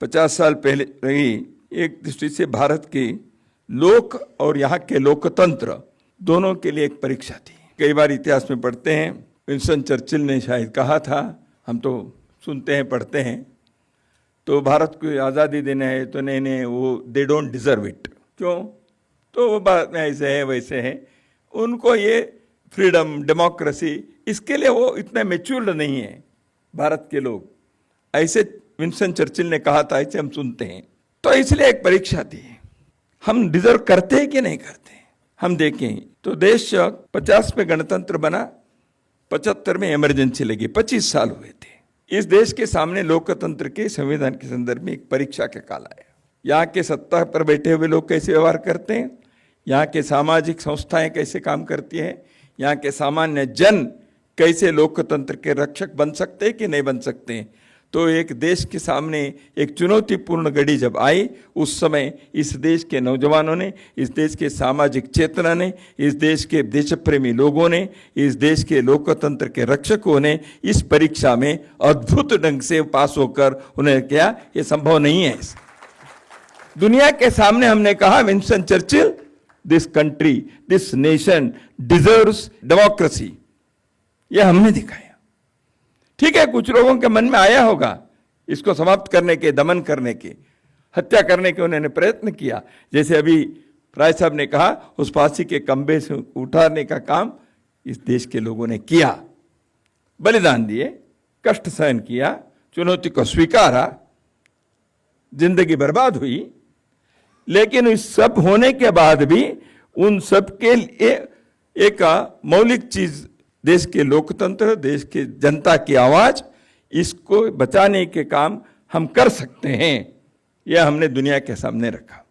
50 साल पहले रही, एक दृष्टि से भारत की लोक और यहाँ के लोकतंत्र दोनों के लिए एक परीक्षा थी। कई बार इतिहास में पढ़ते हैं, विंस्टन चर्चिल ने शायद कहा था, हम तो सुनते हैं पढ़ते हैं, तो भारत को आज़ादी देना है तो नहीं वो दे डोंट डिजर्व इट। क्यों? तो वो बात में ऐसे है वैसे है, उनको ये फ्रीडम डेमोक्रेसी इसके लिए वो इतने मैच्योर्ड नहीं है भारत के लोग, ऐसे विंस्टन चर्चिल ने कहा था, ऐसे हम सुनते हैं। तो इसलिए एक परीक्षा थी, हम डिजर्व करते हैं कि नहीं करते। हम देखें तो देश 50 में गणतंत्र बना, 75 में इमरजेंसी लगी, 25 साल हुए थे। इस देश के सामने लोकतंत्र के संविधान के संदर्भ में एक परीक्षा का काल आया। यहाँ के सत्ता पर बैठे हुए लोग कैसे व्यवहार करते हैं, यहाँ के सामाजिक संस्थाएं कैसे काम करती हैं, यहाँ के सामान्य जन कैसे लोकतंत्र के रक्षक बन सकते हैं कि नहीं बन सकते हैं। तो एक देश के सामने एक चुनौतीपूर्ण घड़ी जब आई, उस समय इस देश के नौजवानों ने, इस देश के सामाजिक चेतना ने, इस देश के देशप्रेमी लोगों ने, इस देश के लोकतंत्र के रक्षकों ने इस परीक्षा में अद्भुत ढंग से पास होकर उन्हें क्या ये संभव नहीं है। दुनिया के सामने हमने कहा, Winston Churchill, this country, this nation deserves democracy, यह हमने दिखाया। ठीक है, कुछ लोगों के मन में आया होगा इसको समाप्त करने के, दमन करने के, हत्या करने के उन्होंने प्रयत्न किया। जैसे अभी राय साहब ने कहा, उस फांसी के खंभे से उठाने का काम इस देश के लोगों ने किया, बलिदान दिए, कष्ट सहन किया, चुनौती को स्वीकारा, जिंदगी बर्बाद हुई। लेकिन इस सब होने के बाद भी उन सब के लिए एक मौलिक चीज, देश के लोकतंत्र, देश के जनता की आवाज, इसको बचाने के काम हम कर सकते हैं, यह हमने दुनिया के सामने रखा।